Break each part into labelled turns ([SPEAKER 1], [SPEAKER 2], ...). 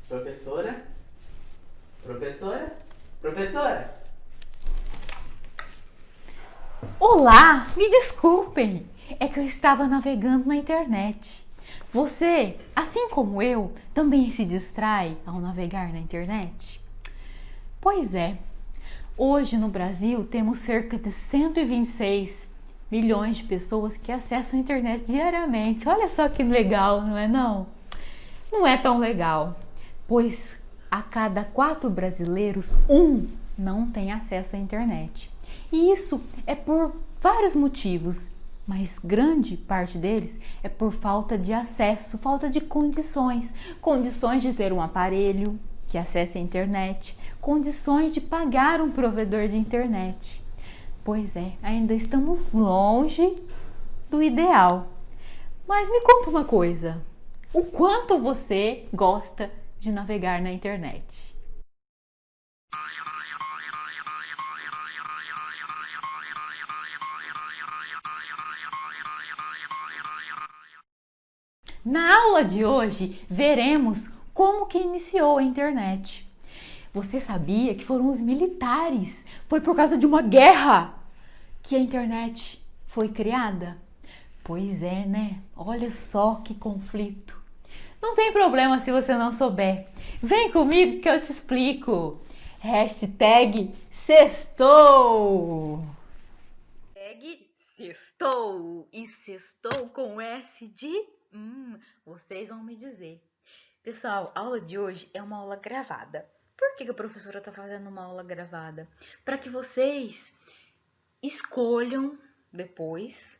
[SPEAKER 1] Professora? Professora? Professora?
[SPEAKER 2] Olá, me desculpem, é que eu estava navegando na internet. Você, assim como eu, também se distrai ao navegar na internet? Pois é, hoje no Brasil temos cerca de 126 milhões de pessoas que acessam a internet diariamente. Olha só que legal, não é não? Não é tão legal, pois a cada 4 brasileiros, um não tem acesso à internet. E isso é por vários motivos, mas grande parte deles é por falta de acesso, falta de condições. Condições de ter um aparelho que acesse a internet, condições de pagar um provedor de internet. Pois é, ainda estamos longe do ideal. Mas me conta uma coisa, o quanto você gosta de navegar na internet? Na aula de hoje, veremos como que iniciou a internet. Você sabia que foram os militares? Foi por causa de uma guerra que a internet foi criada? Pois é, né? Olha só que conflito. Não tem problema se você não souber. Vem comigo que eu te explico. Hashtag sextou. Hashtag sextou. E sextou com S de... vocês vão me dizer. Pessoal, a aula de hoje é uma aula gravada. Por que a professora está fazendo uma aula gravada? Para que vocês escolham depois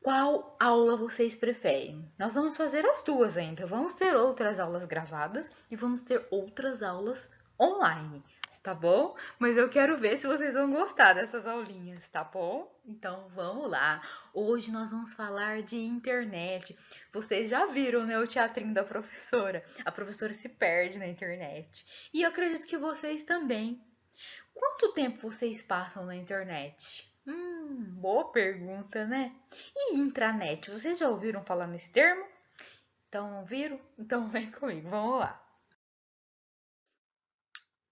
[SPEAKER 2] qual aula vocês preferem. Nós vamos fazer as duas ainda. Vamos ter outras aulas gravadas e vamos ter outras aulas online, tá bom? Mas eu quero ver se vocês vão gostar dessas aulinhas, tá bom? Então vamos lá. Hoje nós vamos falar de internet. Vocês já viram, né, o teatrinho da professora? A professora se perde na internet. E eu acredito que vocês também. Quanto tempo vocês passam na internet? Boa pergunta, né? E intranet, vocês já ouviram falar nesse termo? Então não viram? Então vem comigo, vamos lá.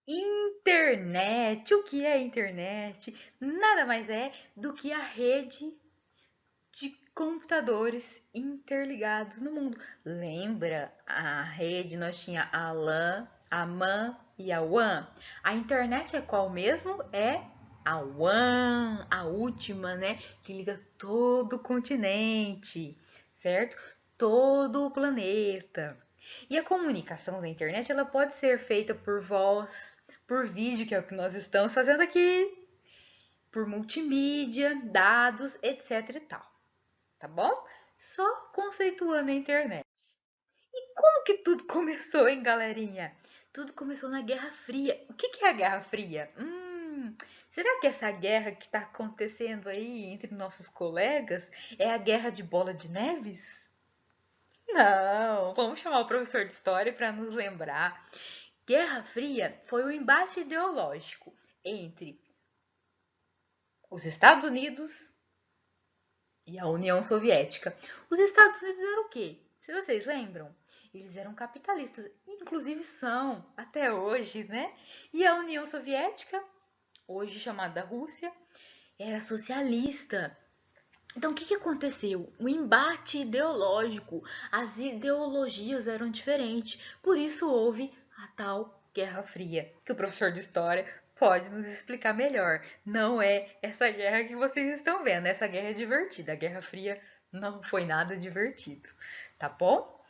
[SPEAKER 2] Internet, o que é internet? Nada mais é do que a rede de computadores interligados no mundo. Lembra a rede? Nós tinha a LAN, a MAN e a WAN. A internet é qual mesmo? É a WAN, a última, né? Que liga todo o continente, certo? Todo o planeta. E a comunicação da internet, ela pode ser feita por voz, por vídeo, que é o que nós estamos fazendo aqui, por multimídia, dados, etc e tal, tá bom? Só conceituando a internet. E como que tudo começou, hein, galerinha? Tudo começou na Guerra Fria. O que é a Guerra Fria? Será que essa guerra que está acontecendo aí entre nossos colegas é a Guerra de Bola de Neves? Não, vamos chamar o professor de história para nos lembrar. Guerra Fria foi um embate ideológico entre os Estados Unidos e a União Soviética. Os Estados Unidos eram o quê? Se vocês lembram, eles eram capitalistas, inclusive são até hoje, né? E a União Soviética, hoje chamada Rússia, era socialista. Então, o que aconteceu? O embate ideológico, as ideologias eram diferentes, por isso houve a tal Guerra Fria, que o professor de História pode nos explicar melhor. Não é essa guerra que vocês estão vendo, essa guerra é divertida, a Guerra Fria não foi nada divertido, tá bom?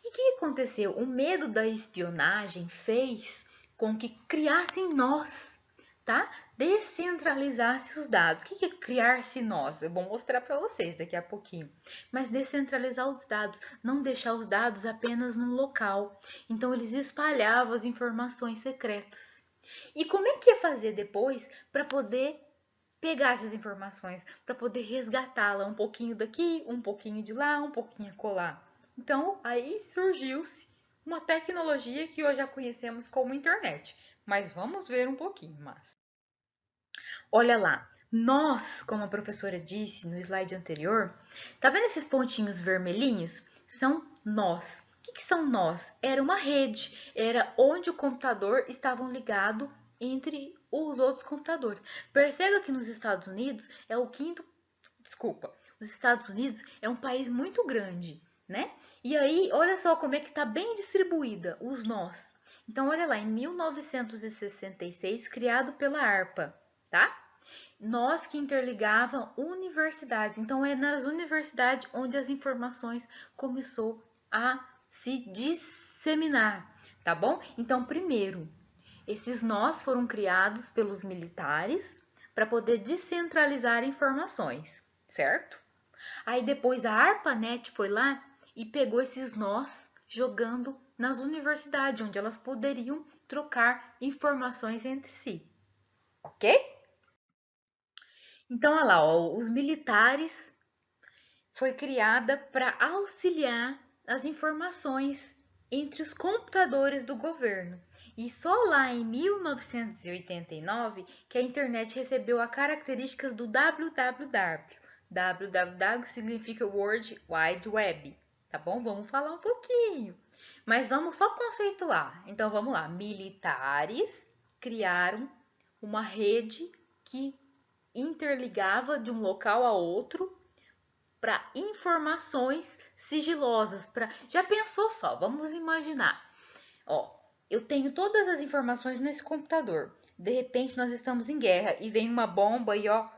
[SPEAKER 2] E o que aconteceu? O medo da espionagem fez com que criassem nós, tá? Descentralizasse os dados. O que é criar-se nós? Eu vou mostrar para vocês daqui a pouquinho. Mas descentralizar os dados, não deixar os dados apenas num local. Então eles espalhavam as informações secretas. E como é que ia fazer depois para poder pegar essas informações, para poder resgatá-la um pouquinho daqui, um pouquinho de lá, um pouquinho acolá? Então, aí surgiu-se uma tecnologia que hoje já conhecemos como internet. Mas vamos ver um pouquinho mais. Olha lá, nós, como a professora disse no slide anterior, tá vendo esses pontinhos vermelhinhos? São nós. que são nós? Era uma rede, era onde o computador estavam ligado entre os outros computadores. Perceba que nos Estados Unidos é o quinto, desculpa, os Estados Unidos é um país muito grande, né? E aí, olha só como é que está bem distribuída os nós. Então, olha lá, em 1966, criado pela ARPA, tá? Nós que interligavam universidades. Então, é nas universidades onde as informações começou a se disseminar, tá bom? Então, primeiro, esses nós foram criados pelos militares para poder descentralizar informações, certo? Aí depois a ARPANET foi lá e pegou esses nós jogando nas universidades, onde elas poderiam trocar informações entre si, ok? Então, olha lá, ó, os militares foi criada para auxiliar as informações entre os computadores do governo. E só lá em 1989 que a internet recebeu as características do www. www significa World Wide Web, tá bom? Vamos falar um pouquinho, mas vamos só conceituar. Então vamos lá, militares criaram uma rede que interligava de um local a outro para informações sigilosas. Já pensou só? Vamos imaginar. Ó, eu tenho todas as informações nesse computador. De repente nós estamos em guerra e vem uma bomba e ó.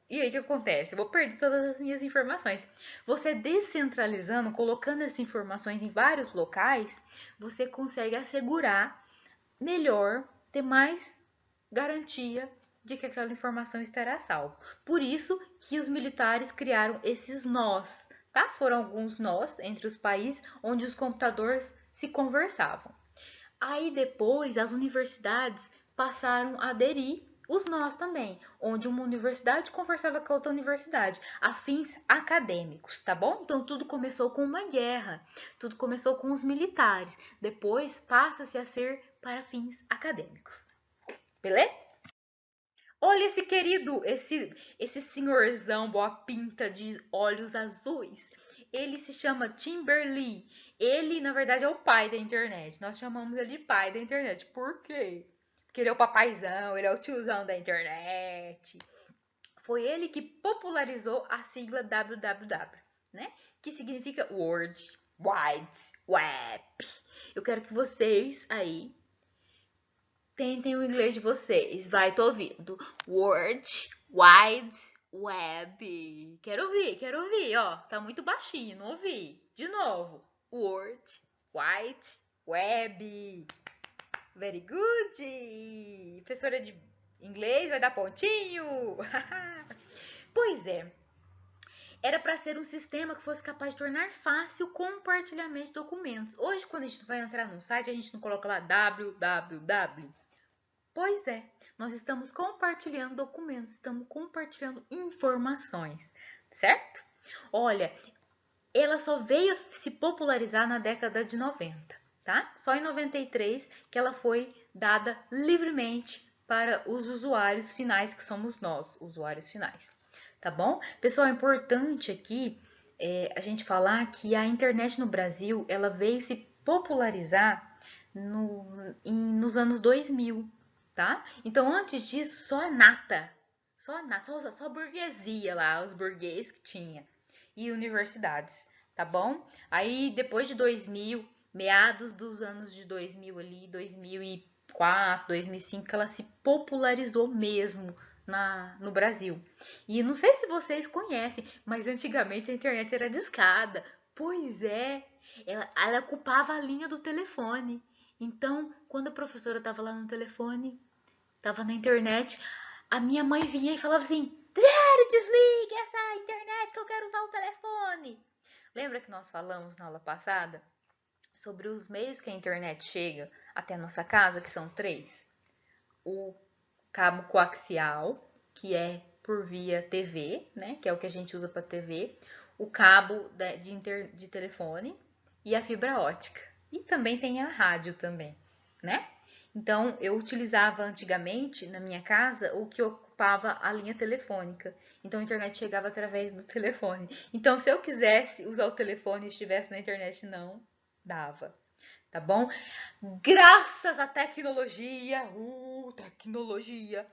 [SPEAKER 2] E aí o que acontece? Eu vou perder todas as minhas informações. Você descentralizando, colocando essas informações em vários locais, você consegue assegurar melhor, ter mais garantia de que aquela informação estará salva. Por isso que os militares criaram esses nós, tá? Foram alguns nós entre os países onde os computadores se conversavam. Aí depois as universidades passaram a aderir os nós também, onde uma universidade conversava com a outra universidade, a fins acadêmicos, tá bom? Então tudo começou com uma guerra, tudo começou com os militares, depois passa-se a ser para fins acadêmicos, beleza? Olha esse querido, esse senhorzão boa pinta de olhos azuis. Ele se chama Tim Berners-Lee. Ele, na verdade, é o pai da internet. Nós chamamos ele de pai da internet. Por quê? Porque ele é o papaizão, ele é o tiozão da internet. Foi ele que popularizou a sigla www, né? Que significa World Wide Web. Eu quero que vocês aí tentem o inglês de vocês. Vai, tô ouvindo. World Wide Web. Quero ouvir, ó. Tá muito baixinho, não ouvi. De novo. World Wide Web. Very good. Professora de inglês vai dar pontinho. Pois é. Era para ser um sistema que fosse capaz de tornar fácil o compartilhamento de documentos. Hoje, quando a gente vai entrar num site, a gente não coloca lá www. Pois é, nós estamos compartilhando documentos, estamos compartilhando informações, certo? Olha, ela só veio se popularizar na década de 90, tá? Só em 93 que ela foi dada livremente para os usuários finais, que somos nós, usuários finais, tá bom? Pessoal, é importante aqui a gente falar que a internet no Brasil, ela veio se popularizar nos anos 2000, tá? Então, antes disso, só a burguesia lá, os burguês que tinha, e universidades, tá bom? Aí, depois de 2000, meados dos anos de 2000 ali, 2004, 2005, que ela se popularizou mesmo no Brasil. E não sei se vocês conhecem, mas antigamente a internet era discada. Pois é, ela ocupava a linha do telefone. Então, quando a professora estava lá no telefone, estava na internet, a minha mãe vinha e falava assim: Adriane, desliga essa internet que eu quero usar o telefone. Lembra que nós falamos na aula passada sobre os meios que a internet chega até a nossa casa, que são 3? O cabo coaxial, que é por via TV, né, que é o que a gente usa para TV, o cabo de telefone e a fibra ótica. E também tem a rádio também, né? Então, eu utilizava antigamente, na minha casa, o que ocupava a linha telefônica. Então, a internet chegava através do telefone. Então, se eu quisesse usar o telefone e estivesse na internet, não dava. Tá bom? Graças à tecnologia, tecnologia,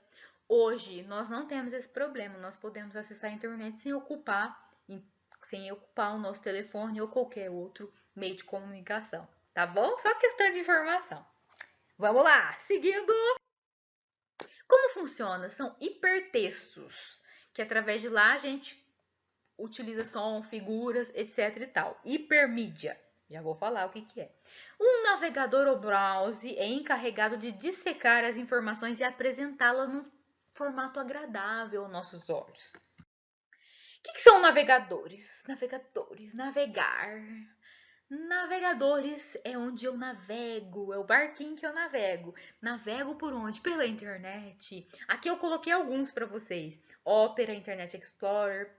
[SPEAKER 2] hoje nós não temos esse problema. Nós podemos acessar a internet sem ocupar o nosso telefone ou qualquer outro meio de comunicação. Tá bom? Só questão de informação. Vamos lá, seguindo. Como funciona? São hipertextos, que através de lá a gente utiliza som, figuras, etc e tal. Hipermídia. Já vou falar o que é. Um navegador ou browser é encarregado de dissecar as informações e apresentá-las num formato agradável aos nossos olhos. O que são navegadores? Navegar. Navegadores é onde eu navego, é o barquinho que eu navego. Navego por onde? Pela internet. Aqui eu coloquei alguns para vocês. Opera, Internet Explorer,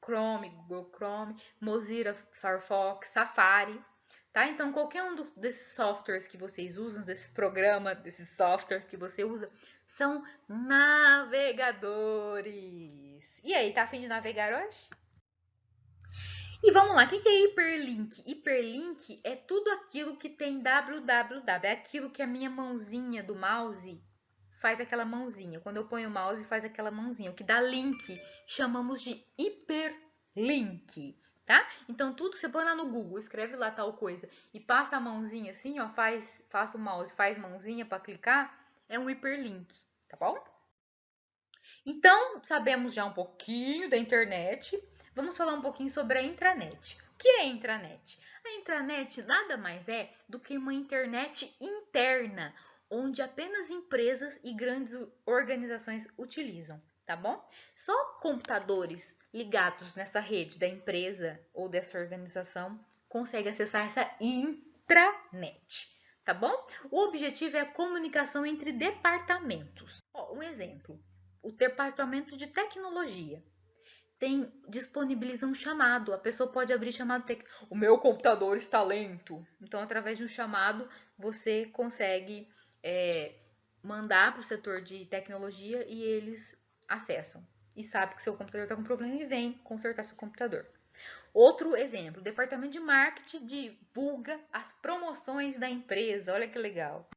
[SPEAKER 2] Chrome, Google Chrome, Mozilla Firefox, Safari, tá? Então, qualquer um desses softwares que vocês usam, desses programas, desses softwares que você usa, são navegadores. E aí, tá a fim de navegar hoje? E vamos lá, o que é hiperlink? Hiperlink é tudo aquilo que tem www, é aquilo que a minha mãozinha do mouse faz aquela mãozinha. Quando eu ponho o mouse, faz aquela mãozinha. O que dá link, chamamos de hiperlink, tá? Então, tudo você põe lá no Google, escreve lá tal coisa e passa a mãozinha assim, ó, faça o mouse, faz mãozinha para clicar, é um hiperlink, tá bom? Então, sabemos já um pouquinho da internet. Vamos falar um pouquinho sobre a intranet. O que é a intranet? A intranet nada mais é do que uma internet interna, onde apenas empresas e grandes organizações utilizam, tá bom? Só computadores ligados nessa rede da empresa ou dessa organização conseguem acessar essa intranet, tá bom? O objetivo é a comunicação entre departamentos. Um exemplo, o departamento de tecnologia disponibiliza um chamado. A pessoa pode abrir chamado o meu computador está lento. Então, através de um chamado, você consegue mandar para o setor de tecnologia e eles acessam. E sabe que seu computador está com problema e vem consertar seu computador. Outro exemplo, o departamento de marketing divulga as promoções da empresa. Olha que legal.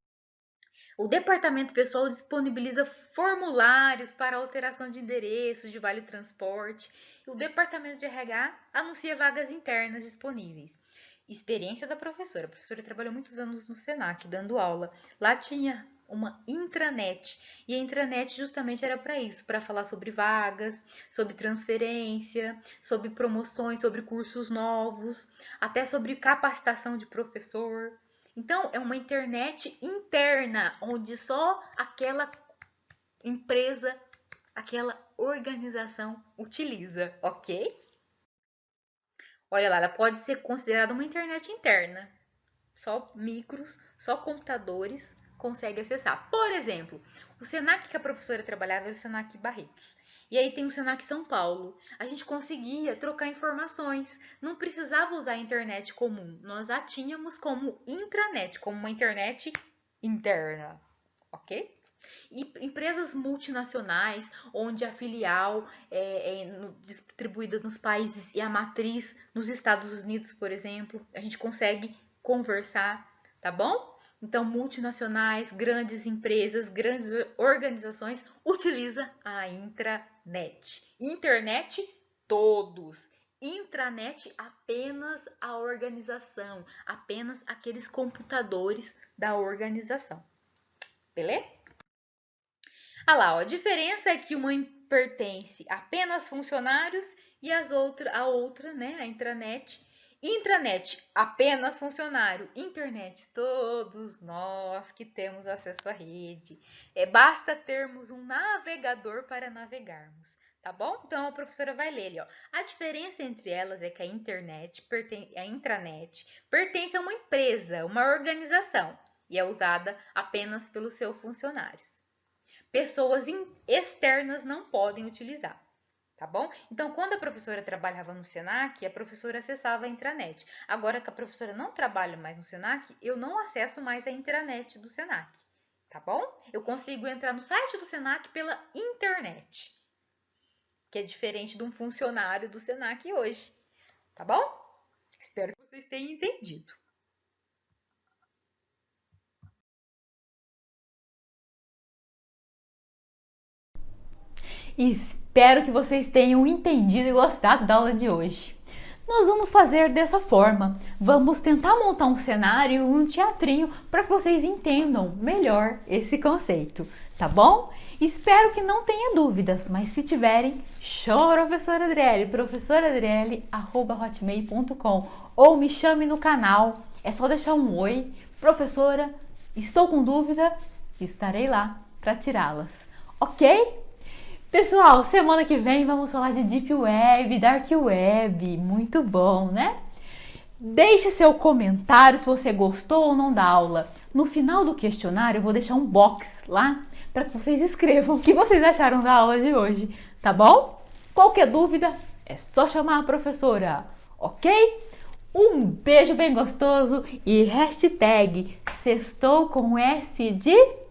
[SPEAKER 2] O departamento pessoal disponibiliza formulários para alteração de endereço, de vale transporte. E o departamento de RH anuncia vagas internas disponíveis. Experiência da professora. A professora trabalhou muitos anos no Senac, dando aula. Lá tinha uma intranet. E a intranet justamente era para isso, para falar sobre vagas, sobre transferência, sobre promoções, sobre cursos novos, até sobre capacitação de professor. Então, é uma internet interna, onde só aquela empresa, aquela organização utiliza, ok? Olha lá, ela pode ser considerada uma internet interna. Só micros, só computadores conseguem acessar. Por exemplo, o Senac que a professora trabalhava era o Senac Barretos. E aí tem o Senac São Paulo. A gente conseguia trocar informações. Não precisava usar a internet comum. Nós a tínhamos como intranet, como uma internet interna. Ok? E empresas multinacionais, onde a filial distribuída nos países e a matriz nos Estados Unidos, por exemplo, a gente consegue conversar, tá bom? Então, multinacionais, grandes empresas, grandes organizações utilizam a intranet. Internet, todos. Intranet, apenas a organização, apenas aqueles computadores da organização. Beleza? Ah lá, ó, a diferença é que uma pertence apenas funcionários e a outra, né, a intranet. Intranet, apenas funcionário. Internet, todos nós que temos acesso à rede. Basta termos um navegador para navegarmos, tá bom? Então, a professora vai ler ali, ó. A diferença entre elas é que a intranet pertence a uma empresa, uma organização, e é usada apenas pelos seus funcionários. Pessoas externas não podem utilizar, tá bom? Então, quando a professora trabalhava no Senac, a professora acessava a intranet. Agora que a professora não trabalha mais no Senac, eu não acesso mais a intranet do Senac. tá bom? Eu consigo entrar no site do Senac pela internet, que é diferente de um funcionário do Senac hoje, tá bom? Espero que vocês tenham entendido.
[SPEAKER 3] Espero que vocês tenham entendido e gostado da aula de hoje. Nós vamos fazer dessa forma. Vamos tentar montar um cenário, um teatrinho, para que vocês entendam melhor esse conceito, tá bom? Espero que não tenha dúvidas, mas se tiverem, chama a professora Adriele, professoradriele@hotmail.com, ou me chame no canal. É só deixar um oi. Professora, estou com dúvida, estarei lá para tirá-las, ok? Pessoal, semana que vem vamos falar de Deep Web, Dark Web, muito bom, né? Deixe seu comentário se você gostou ou não da aula. No final do questionário eu vou deixar um box lá para que vocês escrevam o que vocês acharam da aula de hoje, tá bom? Qualquer dúvida é só chamar a professora, ok? Um beijo bem gostoso e hashtag sextou com S de...